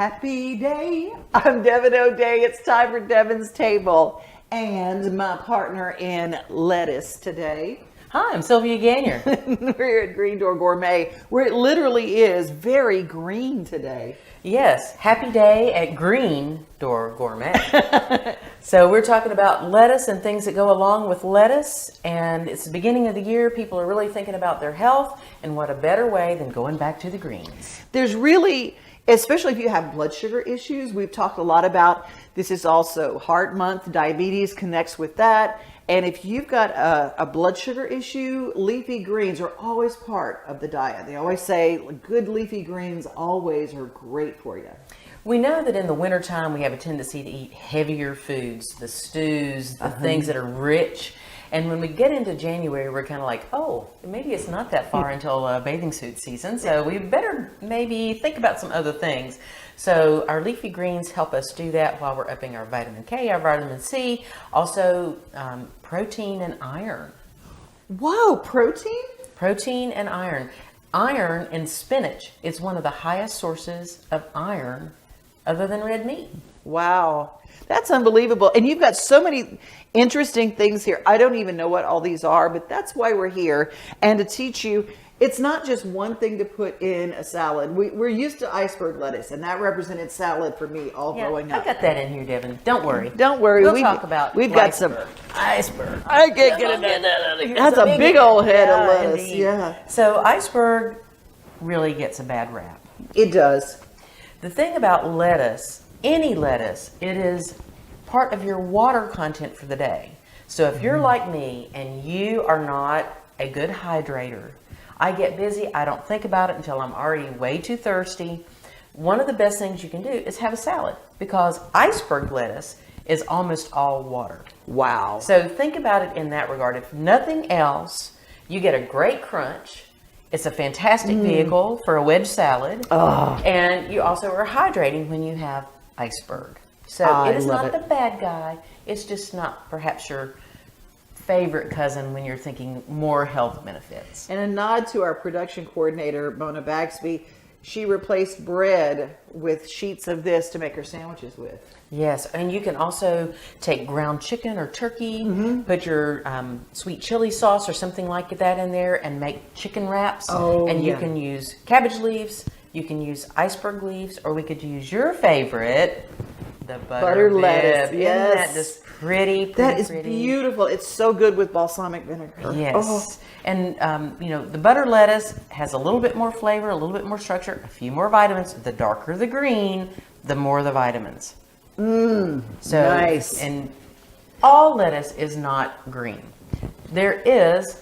happy day. I'm Devon O'Day. It's time for Devon's Table. And my partner in lettuce today. Hi, I'm Sylvia Gagnier. We're here at Green Door Gourmet, where it literally is very green today. Yes, happy day at Green Door Gourmet. So we're talking about lettuce and things that go along with lettuce. And it's the beginning of the year. People are really thinking about their health. And what a better way than going back to the greens. There's really, especially if you have blood sugar issues, we've talked a lot about, this is also Heart Month, diabetes connects with that. And if you've got a blood sugar issue, leafy greens are always part of the diet. They always say good leafy greens always are great for you. We know that in the wintertime we have a tendency to eat heavier foods, the stews, the things that are rich. And when we get into January, we're kind of like, oh, maybe it's not that far until bathing suit season. So we better maybe think about some other things. So our leafy greens help us do that while we're upping our vitamin K, our vitamin C, also protein and iron. Wow, protein? Protein and iron. Iron in spinach is one of the highest sources of iron other than red meat. Wow, that's unbelievable. And you've got so many interesting things here. I don't even know what all these are, but that's why we're here. And to teach you, it's not just one thing to put in a salad. We're used to iceberg lettuce, and that represented salad for me all growing up. I got that in here, Devon. Don't worry. Don't worry. We'll talk about We've got some iceberg. I can't get it. that out of here. That's a big old head of lettuce. Indeed. Yeah. So iceberg really gets a bad rap. It does. The thing about lettuce, any lettuce, it is part of your water content for the day. So if you're like me and you are not a good hydrator, I get busy, I don't think about it until I'm already way too thirsty. One of the best things you can do is have a salad because iceberg lettuce is almost all water. Wow. So think about it in that regard. If nothing else, you get a great crunch. It's a fantastic vehicle for a wedge salad. Oh. And you also are hydrating when you have iceberg. So it is not the bad guy. It's just not perhaps your favorite cousin when you're thinking more health benefits. And a nod to our production coordinator, Mona Bagsby. She replaced bread with sheets of this to make her sandwiches with. Yes, and you can also take ground chicken or turkey, put your sweet chili sauce or something like that in there and make chicken wraps. Oh, and you can use cabbage leaves, you can use iceberg leaves, or we could use your favorite, the butter lettuce. bib. Yes. Isn't that just pretty? That is beautiful. It's so good with balsamic vinegar. Yes. Oh. And, the butter lettuce has a little bit more flavor, a little bit more structure, a few more vitamins. The darker the green, the more the vitamins. So, nice. And all lettuce is not green. There is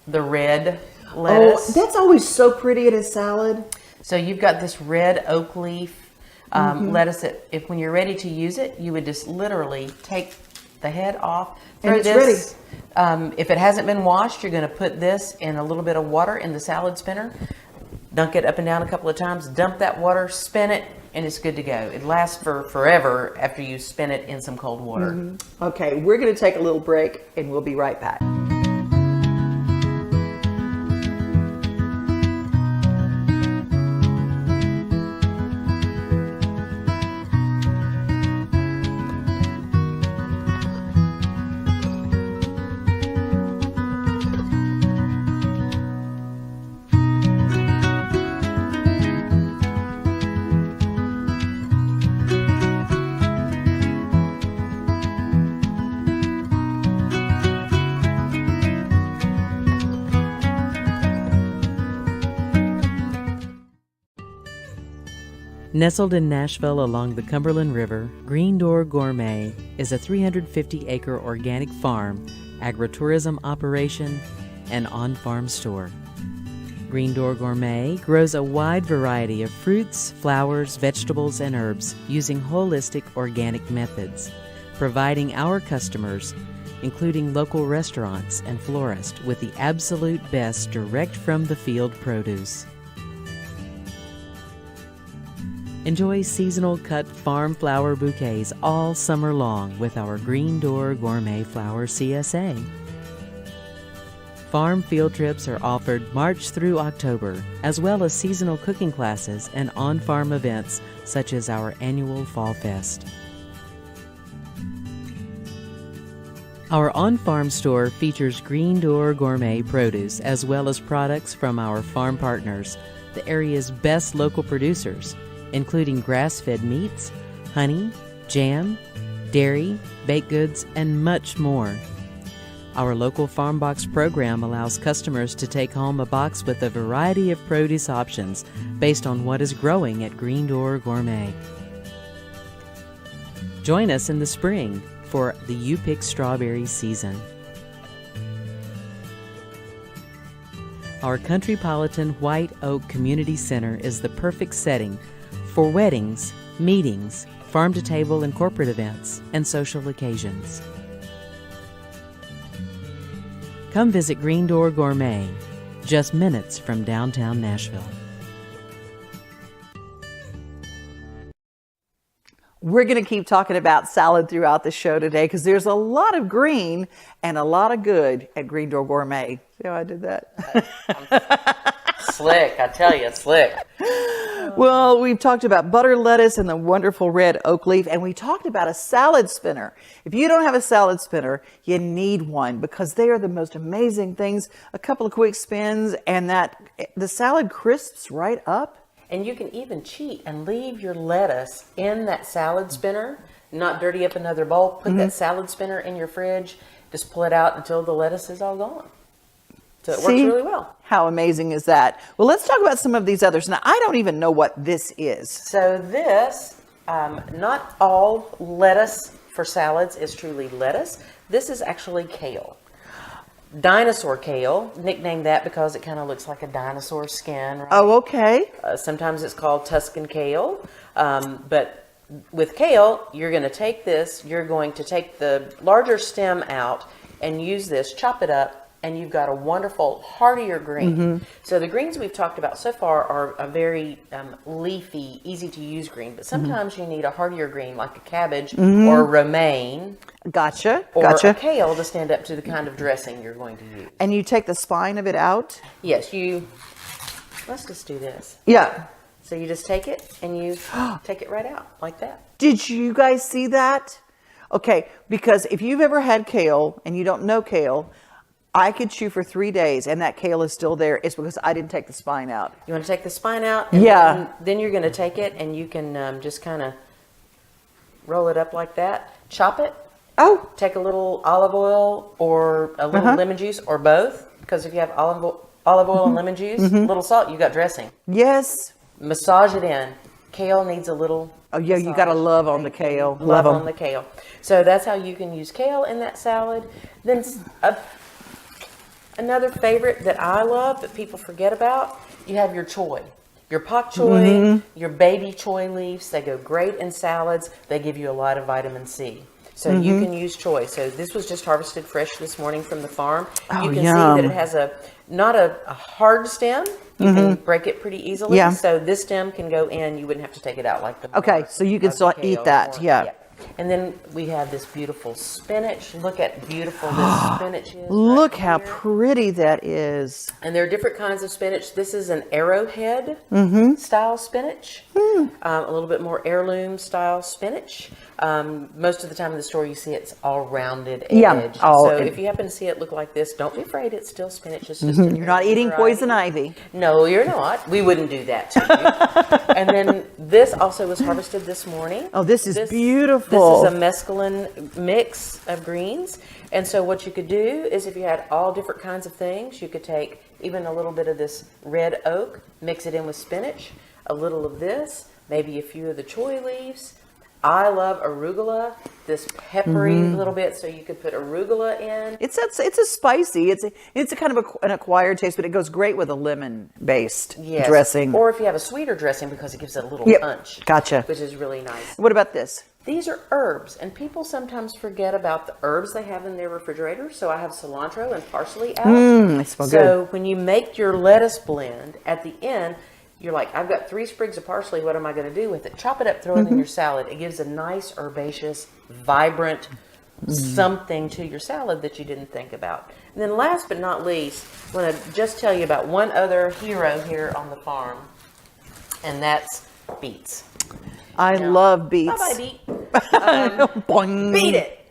the red lettuce. Oh, that's always so pretty in a salad. So you've got this red oak leaf lettuce that if when you're ready to use it, you would just literally take the head off. And it's this, ready. If it hasn't been washed, you're going to put this in a little bit of water in the salad spinner. Dunk it up and down a couple of times. Dump that water, spin it, and it's good to go. It lasts for forever after you spin it in some cold water. Okay, we're going to take a little break, and we'll be right back. Nestled in Nashville along the Cumberland River, Green Door Gourmet is a 350-acre organic farm, agritourism operation, and on-farm store. Green Door Gourmet grows a wide variety of fruits, flowers, vegetables, and herbs using holistic organic methods, providing our customers, including local restaurants and florists, with the absolute best direct from the field produce. Enjoy seasonal cut farm flower bouquets all summer long with our Green Door Gourmet Flower CSA. Farm field trips are offered March through October, as well as seasonal cooking classes and on-farm events such as our annual Fall Fest. Our on-farm store features Green Door Gourmet produce as well as products from our farm partners, the area's best local producers, including grass-fed meats, honey, jam, dairy, baked goods, and much more. Our local Farm Box program allows customers to take home a box with a variety of produce options based on what is growing at Green Door Gourmet. Join us in the spring for the You Pick Strawberry season. Our Countrypolitan White Oak Community Center is the perfect setting for weddings, meetings, farm-to-table and corporate events, and social occasions. Come visit Green Door Gourmet, just minutes from downtown Nashville. We're going to keep talking about salad throughout the show today because there's a lot of green and a lot of good at Green Door Gourmet. See how I did that? Slick, I tell you, slick. Well, we've talked about butter lettuce and the wonderful red oak leaf, and we talked about a salad spinner. If you don't have a salad spinner, you need one because they are the most amazing things. A couple of quick spins and the salad crisps right up. And you can even cheat and leave your lettuce in that salad spinner, not dirty up another bowl. Put that salad spinner in your fridge. Just pull it out until the lettuce is all gone. So it works really well. How amazing is that? Well, let's talk about some of these others. Now, I don't even know what this is. So this, not all lettuce for salads is truly lettuce. This is actually kale. Dinosaur kale, nicknamed that because it kind of looks like a dinosaur skin. Right? Oh, okay. Sometimes it's called Tuscan kale. But with kale, you're going to take this, you're going to take the larger stem out and use this, chop it up, and you've got a wonderful, heartier green. So the greens we've talked about so far are a very leafy, easy to use green, but sometimes you need a heartier green like a cabbage or romaine. Gotcha. Or a kale to stand up to the kind of dressing you're going to use. And you take the spine of it out? Yes, let's just do this. Yeah. So you just take it and you take it right out like that. Did you guys see that? Okay, because if you've ever had kale and you don't know kale, I could chew for 3 days and that kale is still there. It's because I didn't take the spine out. You want to take the spine out? And then you're going to take it and you can just kind of roll it up like that. Chop it. Oh. Take a little olive oil or a little lemon juice or both. Because if you have olive oil and lemon juice, a little salt, you got dressing. Yes. Massage it in. Kale needs a little yeah, you got to love on the kale. Love on the kale. So that's how you can use kale in that salad. Then another favorite that I love that people forget about, you have your choy. Your pak choy, your baby choy leaves, they go great in salads. They give you a lot of vitamin C. So you can use choy. So this was just harvested fresh this morning from the farm. You can see that it has not a hard stem. You can break it pretty easily. Yeah. So this stem can go in. You wouldn't have to take it out like the Okay, so you can still eat that. Yeah. And then we have this beautiful spinach. Look at beautiful this spinach is. Look how pretty that is. And there are different kinds of spinach. This is an arrowhead style spinach. A little bit more heirloom style spinach. Most of the time in the store you see it's all rounded edge. Yeah. So if you happen to see it look like this, don't be afraid. It's still spinach. It's just you're not eating poison ivy. No, you're not. We wouldn't do that to you. And then this also was harvested this morning. Oh, this is beautiful. This is a mescaline mix of greens. And so what you could do is if you had all different kinds of things, you could take even a little bit of this red oak, mix it in with spinach, a little of this, maybe a few of the choy leaves. I love arugula, this peppery little bit, so you could put arugula in. It's a spicy. It's a kind of an acquired taste, but it goes great with a lemon-based dressing. Or if you have a sweeter dressing because it gives it a little punch. Gotcha. Which is really nice. What about this? These are herbs, and people sometimes forget about the herbs they have in their refrigerator. So I have cilantro and parsley out. They smell good. So when you make your lettuce blend, at the end, you're like, I've got 3 sprigs of parsley. What am I going to do with it? Chop it up, throw it in your salad. It gives a nice, herbaceous, vibrant something to your salad that you didn't think about. And then last but not least, I want to just tell you about one other hero here on the farm, and that's beets. I love beets. Bye-bye, beet. Boing. Beat it.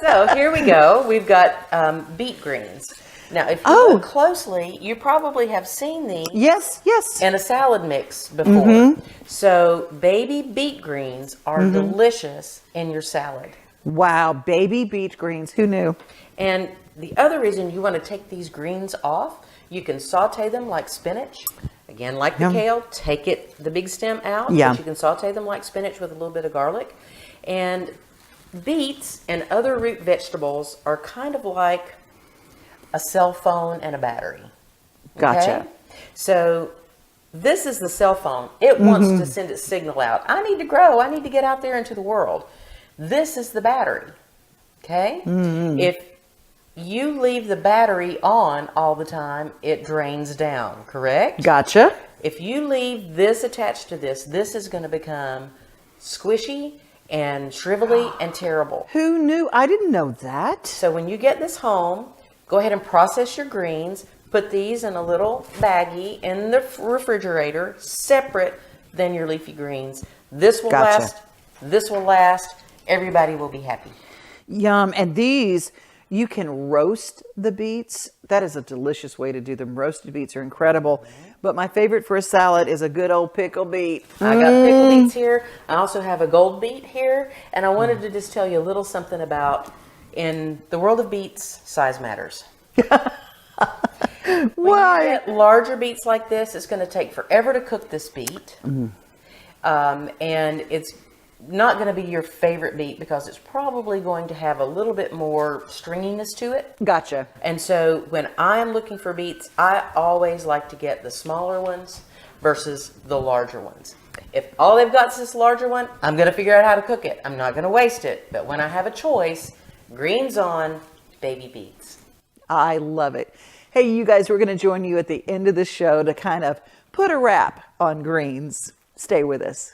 So here we go. We've got beet greens. Now, if you look closely, you probably have seen these Yes, yes. in a salad mix before. So baby beet greens are delicious in your salad. Wow, baby beet greens. Who knew? And the other reason you want to take these greens off, you can saute them like spinach. Again, like the kale, take the big stem out. Yeah. But you can saute them like spinach with a little bit of garlic. And beets and other root vegetables are kind of like a cell phone and a battery. Gotcha. Okay? So this is the cell phone. It wants to send its signal out. I need to grow. I need to get out there into the world. This is the battery. Okay? If you leave the battery on all the time, it drains down, correct? Gotcha. If you leave this attached to this is going to become squishy and shrivelly and terrible. Who knew? I didn't know that. So when you get this home, go ahead and process your greens. Put these in a little baggie in the refrigerator, separate than your leafy greens. This will last. This will last. Everybody will be happy. Yum. And these, you can roast the beets. That is a delicious way to do them. Roasted beets are incredible. But my favorite for a salad is a good old pickle beet. I got pickle beets here. I also have a gold beet here. And I wanted to just tell you a little something about, in the world of beets, size matters. Why? When you get larger beets like this, it's going to take forever to cook this beet. And it's not going to be your favorite beet because it's probably going to have a little bit more stringiness to it. Gotcha. And so when I'm looking for beets, I always like to get the smaller ones versus the larger ones. If all they've got is this larger one, I'm going to figure out how to cook it. I'm not going to waste it. But when I have a choice, greens on, baby beets. I love it. Hey, you guys, we're going to join you at the end of the show to kind of put a wrap on greens. Stay with us.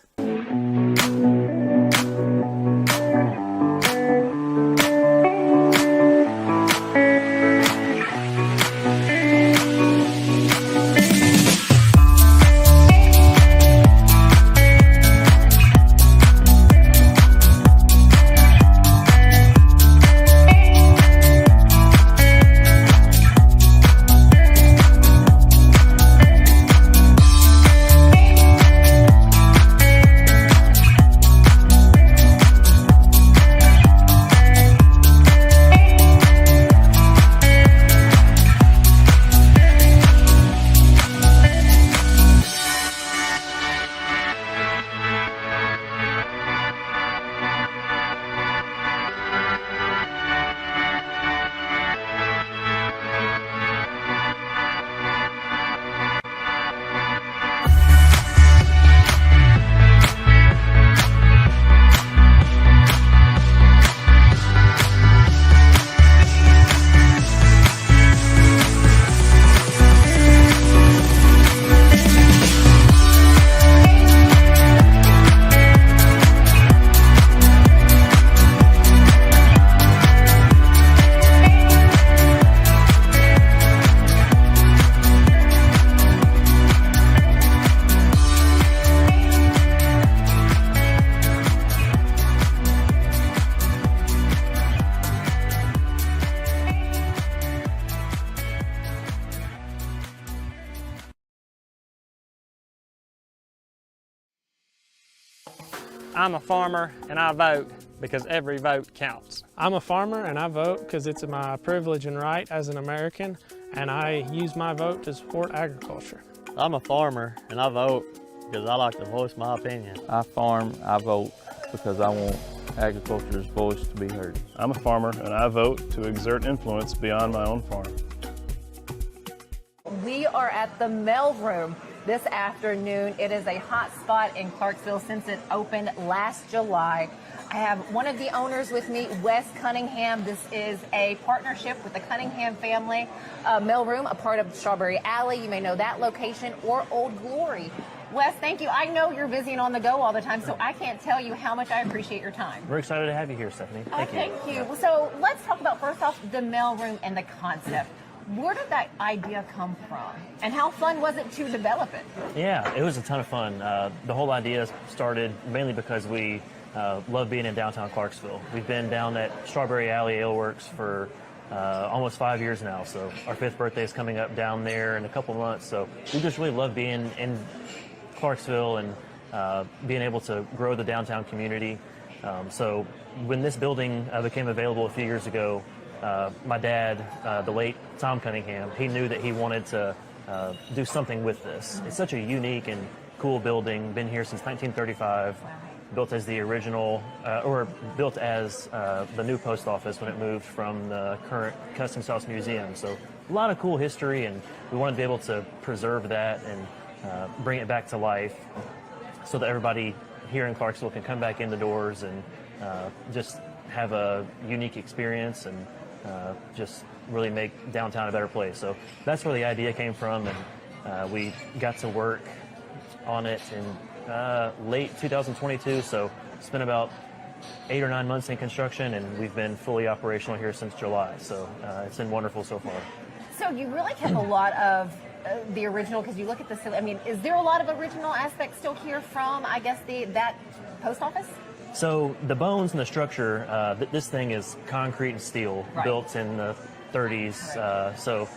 I'm a farmer and I vote because every vote counts. I'm a farmer and I vote because it's my privilege and right as an American, and I use my vote to support agriculture. I'm a farmer and I vote because I like to voice my opinion. I farm, I vote because I want agriculture's voice to be heard. I'm a farmer and I vote to exert influence beyond my own farm. We are at the mail room this afternoon. It is a hot spot in Clarksville since it opened last July. I have one of the owners with me, Wes Cunningham. This is a partnership with the Cunningham family. Mailroom, a part of Strawberry Alley. You may know that location, or Old Glory. Wes, thank you. I know you're busy and on the go all the time, so I can't tell you how much I appreciate your time. We're excited to have you here, Stephanie. Thank you. Thank you. So let's talk about, first off, the mailroom and the concept. Where did that idea come from? And how fun was it to develop it? Yeah, it was a ton of fun. The whole idea started mainly because we love being in downtown Clarksville. We've been down at Strawberry Alley Ale Works for almost 5 years now, so our 5th birthday is coming up down there in a couple months. So we just really love being in Clarksville and being able to grow the downtown community. So when this building became available a few years ago, my dad, the late Tom Cunningham, he knew that he wanted to do something with this. It's such a unique and cool building, been here since 1935, built as the original, or built as the new post office when it moved from the current Customs House Museum. So a lot of cool history, and we wanted to be able to preserve that and bring it back to life so that everybody here in Clarksville can come back in the doors and just have a unique experience and just really make downtown a better place. So that's where the idea came from, and we got to work on it in late 2022, so it's been about 8 or 9 months in construction, and we've been fully operational here since July, so it's been wonderful so far. So you really kept a lot of the original, because you look at this, I mean, is there a lot of original aspects still here from, I guess, that post office? So the bones and the structure, this thing is concrete and steel, built in the 30s. So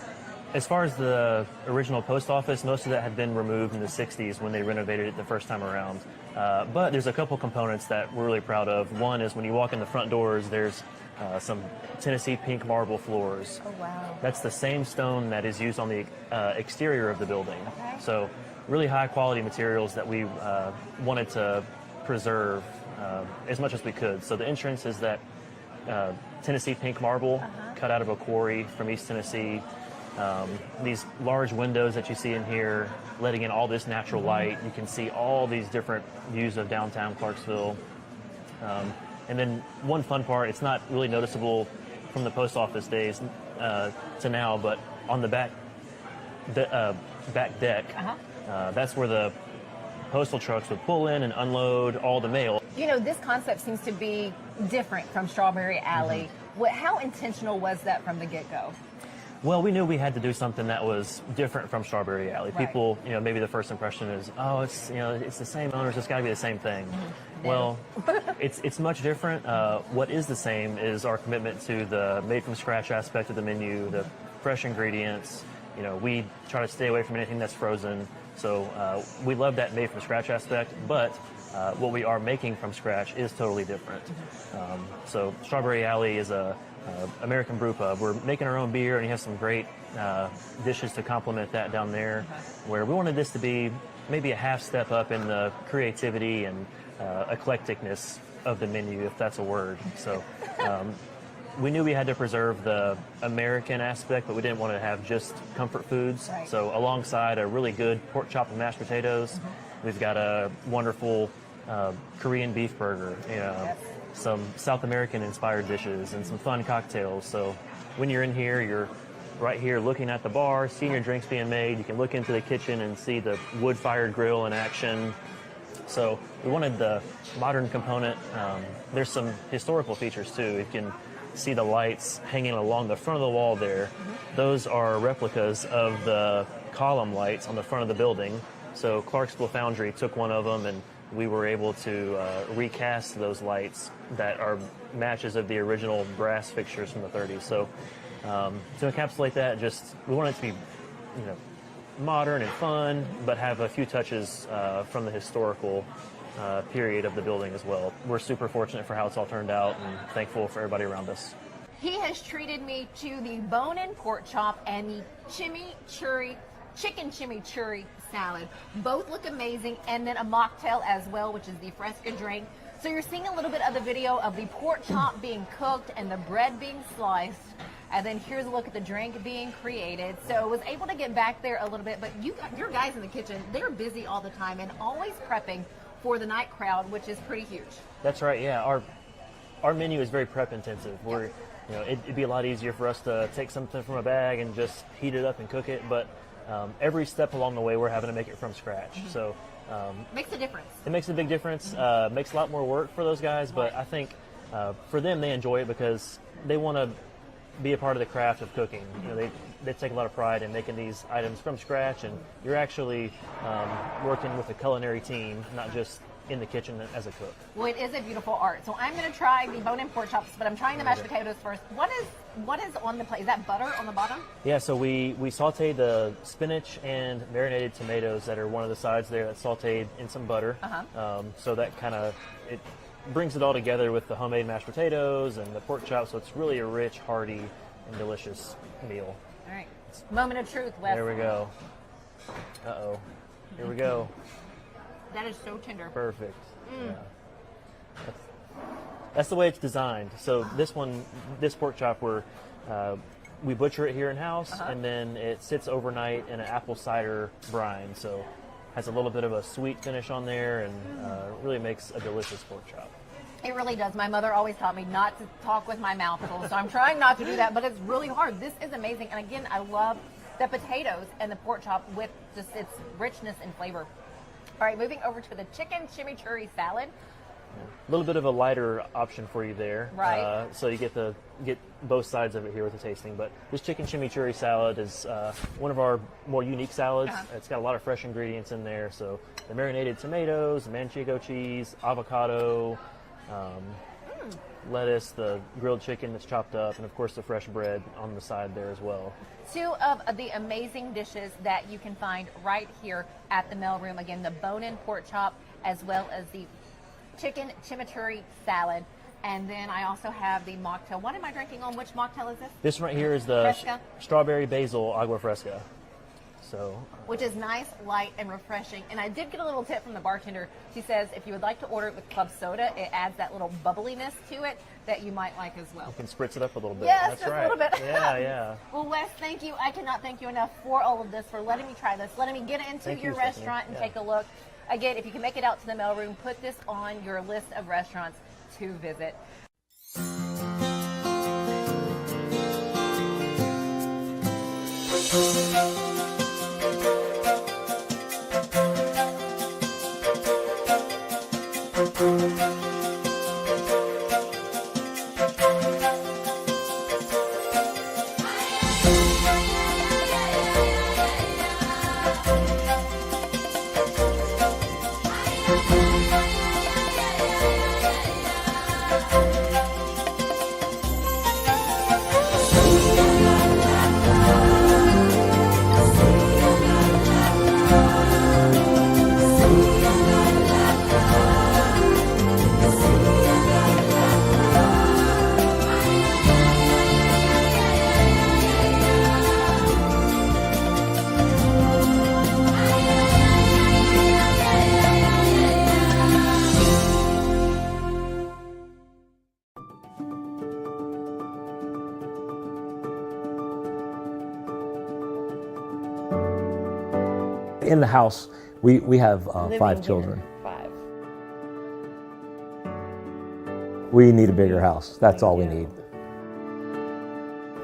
as far as the original post office, most of that had been removed in the 60s when they renovated it the first time around. But there's a couple components that we're really proud of. One is when you walk in the front doors, there's some Tennessee pink marble floors. Oh, wow. That's the same stone that is used on the exterior of the building. Okay. So really high quality materials that we wanted to preserve as much as we could. So the entrance is that Tennessee pink marble cut out of a quarry from East Tennessee. These large windows that you see in here, letting in all this natural light. You can see all these different views of downtown Clarksville. And then one fun part, it's not really noticeable from the post office days to now, but on the back deck, that's where the postal trucks would pull in and unload all the mail. You know, this concept seems to be different from Strawberry Alley. How intentional was that from the get-go? Well, we knew we had to do something that was different from Strawberry Alley. Right. People, maybe the first impression is, oh, it's the same owners, it's got to be the same thing. Well, it's much different. What is the same is our commitment to the made-from-scratch aspect of the menu, the fresh ingredients. We try to stay away from anything that's frozen. So we love that made-from-scratch aspect, but what we are making from scratch is totally different. So Strawberry Alley is a American brew pub. We're making our own beer, and you have some great dishes to complement that down there, where we wanted this to be maybe a half step up in the creativity and eclecticness of the menu, if that's a word. So we knew we had to preserve the American aspect, but we didn't want to have just comfort foods. Right. So alongside a really good pork chop and mashed potatoes, we've got a wonderful Korean beef burger, some South American inspired dishes, and some fun cocktails. So when you're in here, you're right here looking at the bar, seeing your drinks being made. You can look into the kitchen and see the wood-fired grill in action. So we wanted the modern component. There's some historical features too. You can see the lights hanging along the front of the wall there. Those are replicas of the column lights on the front of the building. So Clarksville Foundry took one of them, and we were able to recast those lights that are matches of the original brass fixtures from the 30s. So to encapsulate that, we want it to be, modern and fun, but have a few touches from the historical period of the building as well. We're super fortunate for how it's all turned out, and thankful for everybody around us. He has treated me to the bone-in pork chop and the chicken chimichurri salad. Both look amazing, and then a mocktail as well, which is the Fresca drink. So you're seeing a little bit of the video of the pork chop being cooked and the bread being sliced. And then here's a look at the drink being created. So I was able to get back there a little bit, but your guys in the kitchen, they're busy all the time and always prepping for the night crowd, which is pretty huge. That's right, yeah. Our menu is very prep intensive. It'd be a lot easier for us to take something from a bag and just heat it up and cook it, but every step along the way we're having to make it from scratch. So Makes a difference. it makes a big difference. Makes a lot more work for those guys, but I think for them, they enjoy it because they want to be a part of the craft of cooking. You know, they take a lot of pride in making these items from scratch, and you're actually working with a culinary team, not just in the kitchen as a cook. Well, it is a beautiful art. So I'm going to try the bone-in pork chops, but I'm trying the mashed potatoes first. What is on the plate? Is that butter on the bottom? Yeah, so we sauteed the spinach and marinated tomatoes that are one of the sides there that's sauteed in some butter. So that kind of, it brings it all together with the homemade mashed potatoes and the pork chops, so it's really a rich, hearty, and delicious meal. All right. Moment of truth, Wes. There we go. Uh-oh. Here we go. That is so tender. Perfect. Yeah. That's the way it's designed. So this pork chop, we butcher it here in house, and then it sits overnight in an apple cider brine. So has a little bit of a sweet finish on there, and really makes a delicious pork chop. It really does. My mother always taught me not to talk with my mouth full, so I'm trying not to do that, but it's really hard. This is amazing. And again, I love the potatoes and the pork chop with just its richness and flavor. All right, moving over to the chicken chimichurri salad. A little bit of a lighter option for you there. Right. So you get both sides of it here with the tasting. But this chicken chimichurri salad is one of our more unique salads. It's got a lot of fresh ingredients in there. So the marinated tomatoes, manchego cheese, avocado, lettuce, the grilled chicken that's chopped up, and of course the fresh bread on the side there as well. Two of the amazing dishes that you can find right here at the mail room. Again, the bone-in pork chop as well as the chicken chimichurri salad. And then I also have the mocktail. What am I drinking on? Which mocktail is this? This right here is the Fresca? strawberry basil agua fresca. So, which is nice, light, and refreshing. And I did get a little tip from the bartender. She says if you would like to order it with club soda, it adds that little bubbliness to it that you might like as well. you can spritz it up a little bit. Yes, That's just right. a little bit. Yeah, yeah. Well, Wes, thank you. I cannot thank you enough for all of this, for letting me try this, letting me get into Thank your you, Stephanie. restaurant and Yeah. take a look. Again, if you can make it out to the mailroom, put this on your list of restaurants to visit. In the house, we have 5 children. 5. We need a bigger house. That's all we need.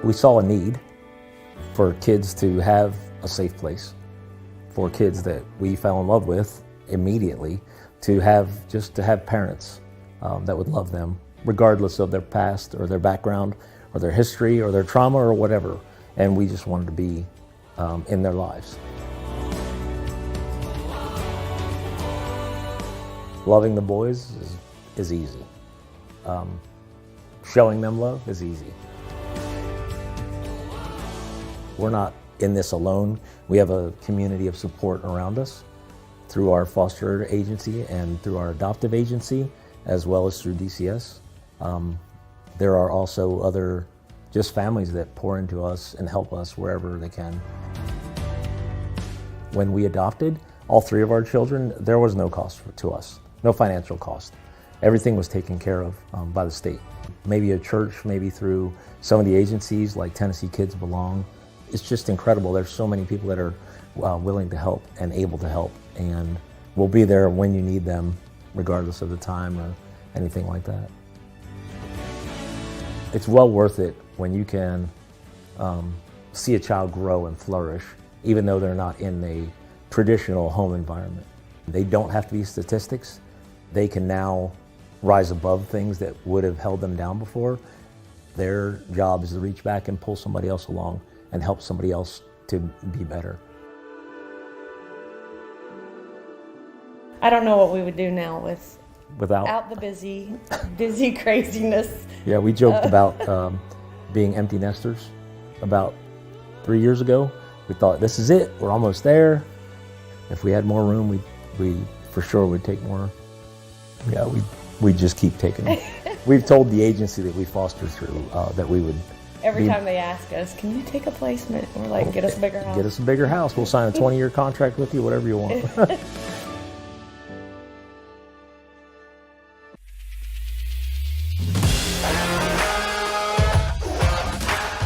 We saw a need for kids to have a safe place, for kids that we fell in love with immediately, to have parents that would love them, regardless of their past or their background or their history or their trauma or whatever. And we just wanted to be in their lives. Loving the boys is easy. Showing them love is easy. We're not in this alone. We have a community of support around us through our foster agency and through our adoptive agency, as well as through DCS. There are also other just families that pour into us and help us wherever they can. When we adopted all 3 of our children, there was no cost to us. No financial cost. Everything was taken care of by the state. Maybe a church, maybe through some of the agencies like Tennessee Kids Belong. It's just incredible. There's so many people that are willing to help and able to help, and will be there when you need them, regardless of the time or anything like that. It's well worth it when you can see a child grow and flourish even though they're not in a traditional home environment. They don't have to be statistics. They can now rise above things that would have held them down before. Their job is to reach back and pull somebody else along and help somebody else to be better. I don't know what we would do now Without out the busy craziness. Yeah, we joked about being empty nesters about 3 years ago. We thought, this is it, we're almost there. If we had more room, we for sure would take more. Yeah, we'd just keep taking them. We've told the agency that we foster through that we would. Every time they ask us, can you take a placement? We're like, get us a bigger house. Get us a bigger house. We'll sign a 20-year contract with you, whatever you want.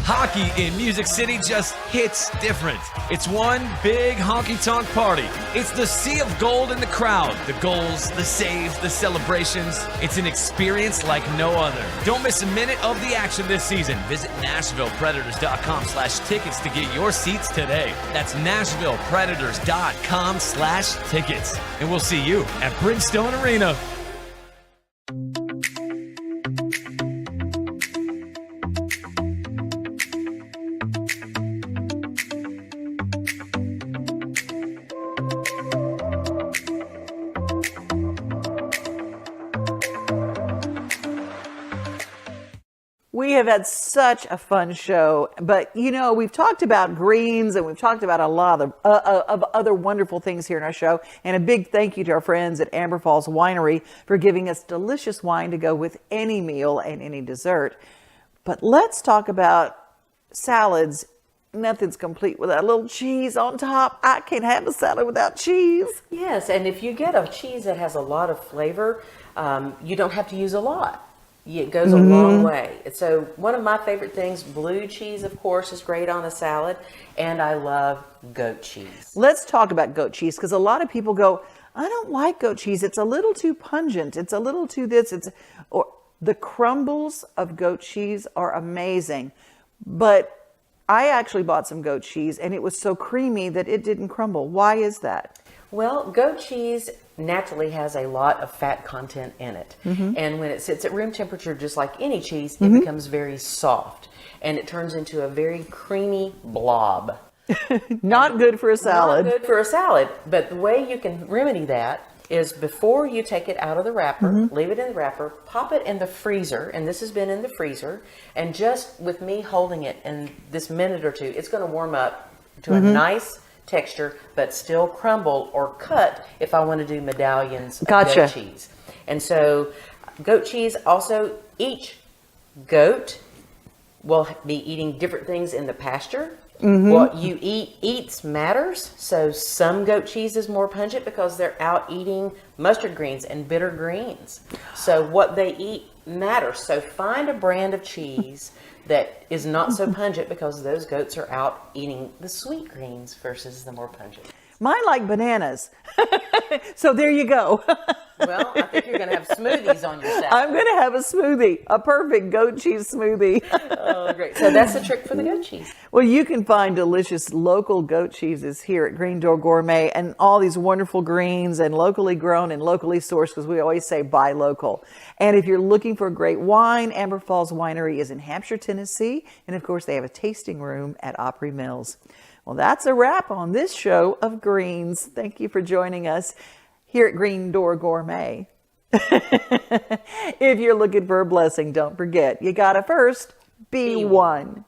Hockey in Music City just hits different. It's one big honky-tonk party. It's the sea of gold in the crowd. The goals, the saves, the celebrations. It's an experience like no other. Don't miss a minute of the action this season. Visit NashvillePredators.com/tickets to get your seats today. That's NashvillePredators.com/tickets. And we'll see you at Bridgestone Arena. We have had such a fun show, but you know, we've talked about greens and we've talked about a lot of other wonderful things here in our show. And a big thank you to our friends at Amber Falls Winery for giving us delicious wine to go with any meal and any dessert. But let's talk about salads. Nothing's complete without a little cheese on top. I can't have a salad without cheese. Yes, and if you get a cheese that has a lot of flavor, you don't have to use a lot. It goes a long way. So one of my favorite things, blue cheese, of course, is great on a salad, and I love goat cheese. Let's talk about goat cheese, because a lot of people go, I don't like goat cheese. It's a little too pungent. It's a little too this. Or the crumbles of goat cheese are amazing. But I actually bought some goat cheese, and it was so creamy that it didn't crumble. Why is that? Well, goat cheese naturally has a lot of fat content in it. And when it sits at room temperature, just like any cheese, it becomes very soft. And it turns into a very creamy blob. Not good for a salad. Not good for a salad. But the way you can remedy that is before you take it out of the wrapper, leave it in the wrapper, pop it in the freezer, and this has been in the freezer, and just with me holding it in this minute or two, it's going to warm up to a nice texture, but still crumble or cut if I want to do medallions of goat cheese. And so goat cheese, also each goat will be eating different things in the pasture. What you eats matters. So some goat cheese is more pungent because they're out eating mustard greens and bitter greens. So what they eat matters. So find a brand of cheese that is not so pungent because those goats are out eating the sweet greens versus the more pungent. Mine like bananas. So there you go. Well, I think you're going to have smoothies on your salad. I'm going to have a smoothie, a perfect goat cheese smoothie. Oh, great. So that's the trick for the goat cheese. Well, you can find delicious local goat cheeses here at Green Door Gourmet and all these wonderful greens and locally grown and locally sourced, because we always say buy local. And if you're looking for a great wine, Amber Falls Winery is in Hampshire, Tennessee. And of course, they have a tasting room at Opry Mills. Well, that's a wrap on this show of Greens. Thank you for joining us here at Green Door Gourmet. If you're looking for a blessing, don't forget, you gotta first be one.